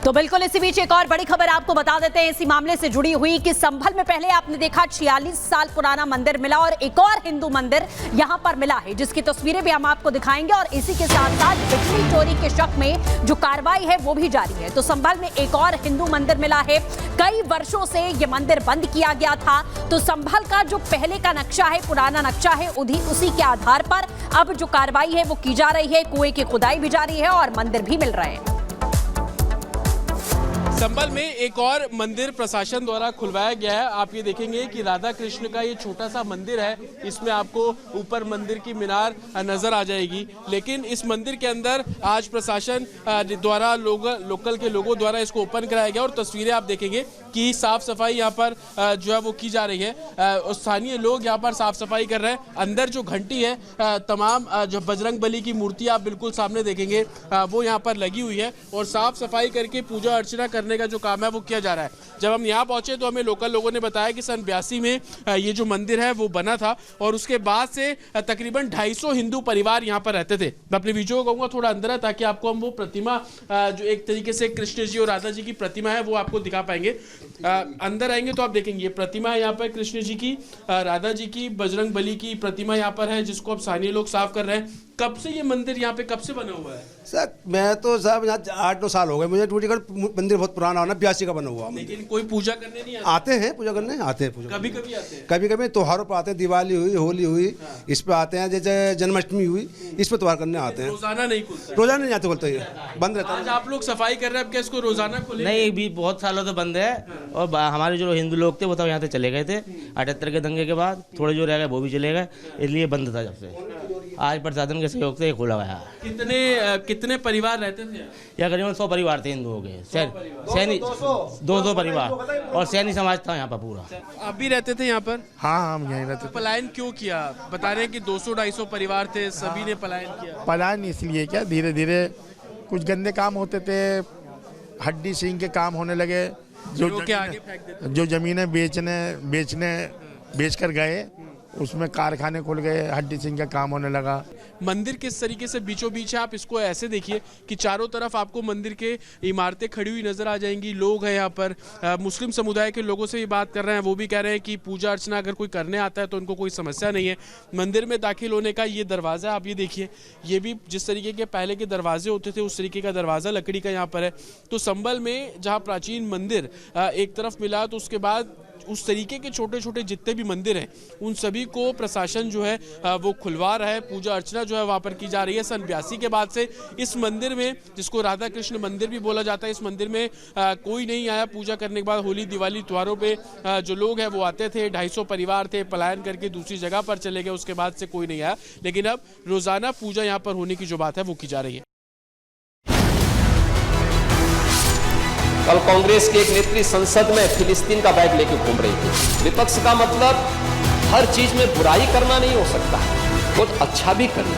तो बिल्कुल इसी बीच एक और बड़ी खबर आपको बता देते हैं इसी मामले से जुड़ी हुई कि संभल में पहले आपने देखा 46 साल पुराना मंदिर मिला और एक और हिंदू मंदिर यहां पर मिला है, जिसकी तस्वीरें भी हम आपको दिखाएंगे। और इसी के साथ साथ बिजली चोरी के शक में जो कार्रवाई है वो भी जारी है। तो संभल में एक और हिंदू मंदिर मिला है। कई वर्षों से ये मंदिर बंद किया गया था। तो संभल का जो पहले का नक्शा है, पुराना नक्शा है, उसी के आधार पर अब जो कार्रवाई है वो की जा रही है। कुएं की खुदाई भी जारी है और मंदिर भी मिल रहे हैं। संभल में एक और मंदिर प्रशासन द्वारा खुलवाया गया है। आप ये देखेंगे कि राधा कृष्ण का ये छोटा सा मंदिर है। इसमें आपको ऊपर मंदिर की मीनार नजर आ जाएगी, लेकिन इस मंदिर के अंदर आज प्रशासन द्वारा लोकल के लोगों द्वारा इसको ओपन कराया गया। और तस्वीरें आप देखेंगे कि साफ सफाई यहाँ पर जो है वो की जा रही है। स्थानीय लोग यहाँ पर साफ सफाई कर रहे हैं। अंदर जो घंटी है, तमाम जो बजरंग बली की मूर्ति आप बिल्कुल सामने देखेंगे वो यहाँ पर लगी हुई है और साफ सफाई करके पूजा अर्चना करने का जो काम है वो किया जा रहा है। जब हम यहाँ पहुंचे तो हमें लोकल लोगों ने बताया कि सन 82 में ये जो मंदिर है वो बना था और उसके बाद से तकरीबन 250 हिंदू परिवार यहाँ पर रहते थे। मैं अपने वीडियो को कहूँगा थोड़ा अंदर है ताकि आपको हम वो प्रतिमा जो एक तरीके से कृष्ण जी और राधा जी की प्रतिमा है वो आपको दिखा पाएंगे। अंदर आएंगे तो आप देखेंगे ये प्रतिमा है यहाँ पर कृष्ण जी की, राधा जी की, बजरंग बली की प्रतिमा यहाँ पर है जिसको अब स्थानीय लोग साफ कर रहे हैं। कब से ये मंदिर यहाँ पे कब से बना हुआ है? सर मैं तो साहब यहाँ 8-9 साल हो गए मुझे। टूटीगढ़ मंदिर बहुत पुराना होना, 82 का बना हुआ। लेकिन कोई पूजा करने नहीं आते हैं पूजा करने, आते हैं पूजा कभी कभी आते हैं, कभी कभी त्योहारों पर आते हैं। दिवाली हुई, होली हुई, इस पे आते हैं। जैसे जन्माष्टमी हुई, इस पे त्योहार करने आते हैं। रोजाना नहीं खुलता? रोजाना नहीं आते, बोलते हैं बंद रहता है। आज आप लोग सफाई कर रहे हैं, अब क्या इसको रोजाना खोले? नहीं, भी बहुत सालों से बंद है। और हमारे जो हिंदू लोग थे वो तो यहाँ से चले गए थे 78 के दंगे के बाद। थोड़े जो रह गए वो भी चले गए, इसलिए बंद था। जब से आज प्रशासन के सहयोग से खोला गया। कितने परिवार रहते थे यहाँ? करीबन 100 परिवार थे हिंदुओं के। सैनी 200 परिवार और सैनी समाज था यहाँ पर पूरा। आप भी रहते थे यहाँ पर? हाँ, हम यहीं रहते थे। पलायन क्यों किया? बता रहे हैं कि 200-250 परिवार थे, सभी ने पलायन किया। पलायन इसलिए क्या, धीरे धीरे कुछ गंदे काम होते थे, हड्डी सींग के काम होने लगे। जो जमीनें बेच कर गए, उसमें कारखाने खुल गए, हड्डी सिंह का काम होने लगा। मंदिर किस तरीके से बीचों बीच है, आप इसको ऐसे देखिए कि चारों तरफ आपको मंदिर के इमारतें खड़ी हुई नजर आ जाएंगी। लोग हैं यहाँ पर, मुस्लिम समुदाय के लोगों से भी बात कर रहे हैं। वो भी कह रहे हैं कि पूजा अर्चना अगर कोई करने आता है तो उनको कोई समस्या नहीं है। मंदिर में दाखिल होने का ये दरवाज़ा आप ये देखिए, ये भी जिस तरीके के पहले के दरवाजे होते थे उस तरीके का दरवाज़ा लकड़ी का यहाँ पर है। तो संभल में जहाँ प्राचीन मंदिर एक तरफ मिला, तो उसके बाद उस तरीके के छोटे छोटे जितने भी मंदिर हैं उन सभी को प्रशासन जो है वो खुलवा रहा है। पूजा अर्चना जो है वहाँ पर की जा रही है। सन 82 के बाद से इस मंदिर में, जिसको राधा कृष्ण मंदिर भी बोला जाता है, इस मंदिर में कोई नहीं आया। पूजा करने के बाद होली दिवाली त्योहारों पे जो लोग हैं वो आते थे। 250 परिवार थे, पलायन करके दूसरी जगह पर चले गए। उसके बाद से कोई नहीं आया, लेकिन अब रोजाना पूजा यहाँ पर होने की जो बात है वो की जा रही है। कल कांग्रेस के एक नेत्री संसद में फिलिस्तीन का बैग लेकर घूम रही थी। विपक्ष का मतलब हर चीज में बुराई करना नहीं हो सकता, कुछ अच्छा भी करिए।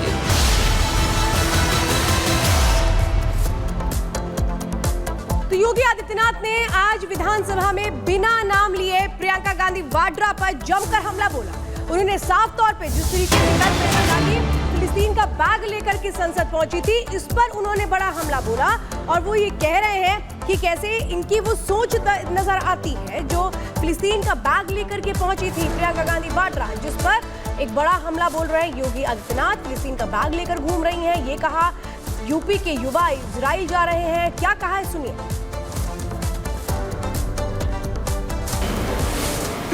तो योगी आदित्यनाथ ने आज विधानसभा में बिना नाम लिए प्रियंका गांधी वाड्रा पर जमकर हमला बोला। उन्होंने साफ तौर पे जिस तरीके से प्रियंका गांधी फिलिस्तीन का बैग लेकर के संसद पहुंची थी, इस पर उन्होंने बड़ा हमला बोला। और वो ये कह रहे हैं कि कैसे इनकी वो सोच नजर आती है जो फिलिस्तीन का बैग लेकर के पहुंची थी प्रियंका गांधी वाड्रा, जिस पर एक बड़ा हमला बोल रहे हैं योगी आदित्यनाथ। फिलिस्तीन का बैग लेकर घूम रही हैं, ये कहा। यूपी के युवा इजराइल जा रहे हैं, क्या कहा है सुनिए।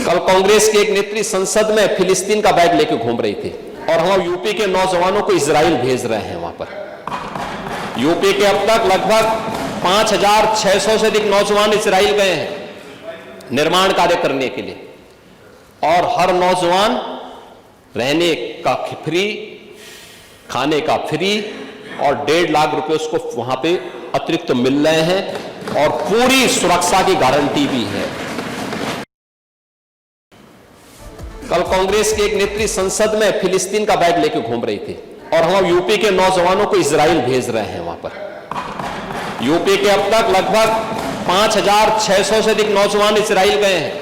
कल कांग्रेस की एक नेत्री संसद में फिलिस्तीन का बैग लेकर घूम रही थी और हम यूपी के नौजवानों को इजराइल भेज रहे हैं। वहां पर यूपी के अब तक लगभग 5600 से अधिक नौजवान इजराइल गए हैं निर्माण कार्य करने के लिए। और हर नौजवान रहने का फ्री, खाने का फ्री और 1.5 लाख रुपए उसको वहां पे अतिरिक्त मिल रहे हैं और पूरी सुरक्षा की गारंटी भी है। कल कांग्रेस की एक नेत्री संसद में फिलिस्तीन का बैग लेकर घूम रही थी और हम यूपी के नौजवानों को इजराइल भेज रहे हैं। वहां पर यूपी के अब तक लगभग 5600 से अधिक नौजवान इजराइल गए हैं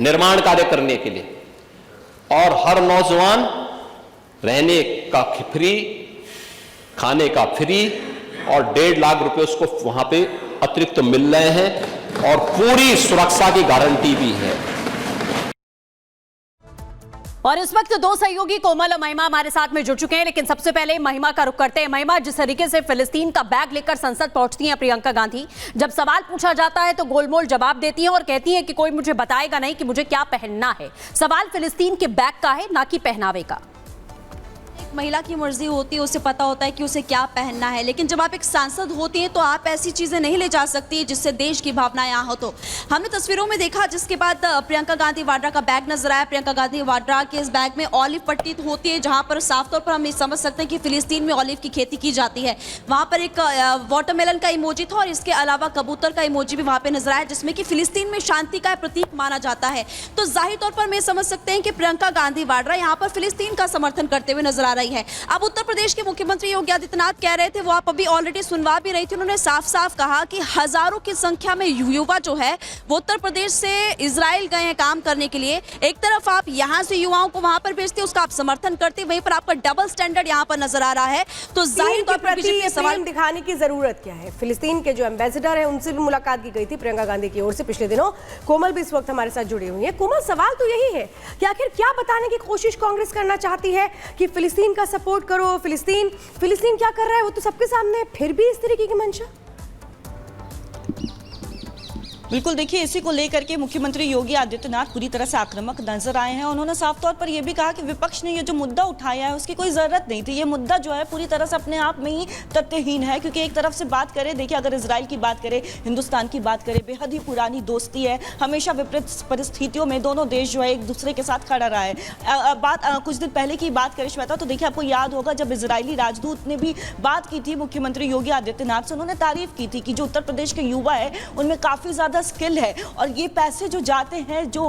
निर्माण कार्य करने के लिए। और हर नौजवान रहने का फ्री, खाने का फ्री और 1.5 लाख रुपए उसको वहां पे अतिरिक्त मिल रहे हैं और पूरी सुरक्षा की गारंटी भी है। और इस वक्त दो सहयोगी कोमल और महिमा हमारे साथ में जुड़ चुके हैं, लेकिन सबसे पहले महिमा का रुख करते हैं। महिमा, जिस तरीके से फिलिस्तीन का बैग लेकर संसद पहुंचती हैं प्रियंका गांधी, जब सवाल पूछा जाता है तो गोलमोल जवाब देती हैं और कहती हैं कि कोई मुझे बताएगा नहीं कि मुझे क्या पहनना है। सवाल फिलिस्तीन के बैग का है, ना कि पहनावे का। महिला की मर्जी होती है, उसे पता होता है कि उसे क्या पहनना है, लेकिन जब आप एक सांसद होती हैं तो आप ऐसी चीज़ें नहीं ले जा सकती जिससे देश की भावना यहाँ हो। तो हमने तस्वीरों में देखा, जिसके बाद प्रियंका गांधी वाड्रा का बैग नजर आया। प्रियंका गांधी वाड्रा के इस बैग में ऑलिव पट्टी होती है, जहाँ पर साफ तौर पर हम ये समझ सकते हैं कि फिलिस्तीन में ऑलिव की खेती की जाती है। वहाँ पर एक वाटरमेलन का इमोजी था और इसके अलावा कबूतर का इमोजी भी वहाँ पे नजर आया, जिसमें कि फिलिस्तीन में शांति का प्रतीक माना जाता है। तो जाहिर तौर पर हम समझ सकते हैं कि प्रियंका गांधी वाड्रा यहाँ पर फिलिस्तीन का समर्थन करते हुए नजर आ रही है। अब उत्तर प्रदेश के मुख्यमंत्री योगी आदित्यनाथ कह रहे थे, वो आप अभी ऑलरेडी सुनवा भी रही थी, उन्होंने साफ साफ कहा कि हजारों की संख्या में युवा जो है वो उत्तर प्रदेश से इजराइल गए हैं काम करने के लिए। एक तरफ आप यहां से युवाओं को वहां पर भेजते, उसका आप समर्थन करते, वहीं पर आपका डबल स्टैंडर्ड यहां पर नजर आ रहा है। तो जाहिर तौर पर बीजेपी सवाल दिखाने की जरूरत क्या है? फिलिस्तीन के जो एम्बेसडर है उनसे भी मुलाकात की गई थी प्रियंका गांधी की ओर से पिछले दिनों। कोमल भी इस वक्त हमारे साथ जुड़ी हुई है। कोमल, सवाल तो यही है कि आखिर क्या बताने की कोशिश कांग्रेस करना चाहती है कि फिलिस्तीन का सपोर्ट करो, फिलिस्तीन क्या कर रहा है वो तो सबके सामने है, फिर भी इस तरीके की मंशा? बिल्कुल, देखिए इसी को लेकर के मुख्यमंत्री योगी आदित्यनाथ पूरी तरह से आक्रामक नजर आए हैं। उन्होंने साफ तौर पर यह भी कहा कि विपक्ष ने ये जो मुद्दा उठाया है उसकी कोई जरूरत नहीं थी। ये मुद्दा जो है पूरी तरह से अपने आप में ही तथ्यहीन है, क्योंकि एक तरफ से बात करें, देखिए अगर इजराइल की बात करें, हिंदुस्तान की बात करें, बेहद ही पुरानी दोस्ती है। हमेशा विपरीत परिस्थितियों में दोनों देश जो है एक दूसरे के साथ खड़ा रहा है। कुछ दिन पहले की बात करें श्वेता, तो देखिए आपको याद होगा जब इजरायली राजदूत ने भी बात की थी मुख्यमंत्री योगी आदित्यनाथ से, उन्होंने तारीफ की थी कि जो उत्तर प्रदेश के युवा है उनमें काफी ज्यादा स्किल है और ये पैसे जो जाते हैं, जो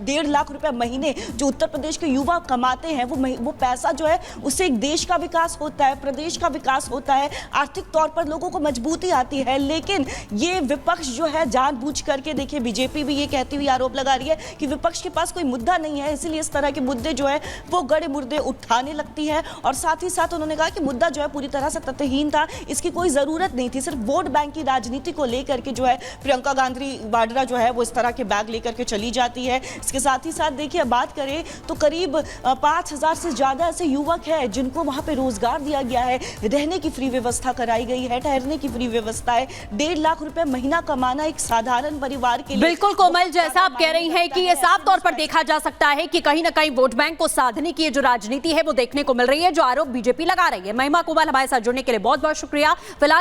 1.5 लाख रुपए महीने जो उत्तर प्रदेश के युवा कमाते हैं, वो पैसा जो है उससे एक देश का विकास होता है, प्रदेश का विकास होता है, आर्थिक तौर पर लोगों को मजबूती आती है। लेकिन ये विपक्ष जो है जानबूझ करके, देखिए बीजेपी भी ये कहती हुई आरोप लगा रही है कि विपक्ष के पास कोई मुद्दा नहीं है, इसीलिए इस तरह के मुद्दे जो है वो गड़े मुर्दे उठाने लगती है। और साथ ही साथ उन्होंने कहा कि मुद्दा जो है पूरी तरह से तथ्यहीन था, इसकी कोई जरूरत नहीं थी। सिर्फ वोट बैंक की राजनीति को लेकर के जो है प्रियंका गांधी वाड्रा जो है वो इस तरह के बैग लेकर के चली जाती है। इसके साथ ही साथ देखिए बात करें तो करीब 5000 से ज्यादा ऐसे युवक हैं जिनको वहां पे रोजगार दिया गया है, रहने की फ्री व्यवस्था कराई गई है, ठहरने की फ्री व्यवस्था है। 1.5 लाख रुपए महीना कमाना एक साधारण परिवार के लिए। बिल्कुल कोमल, जैसा आप कह रही हैं कि ये साफ तौर पर देखा जा सकता है कि कहीं ना कहीं वोट बैंक को साधने की जो राजनीति है वो देखने को मिल रही है, जो आरोप बीजेपी लगा रही है। महिमा, कोमल हमारे साथ जुड़ने के लिए बहुत बहुत शुक्रिया। फिलहाल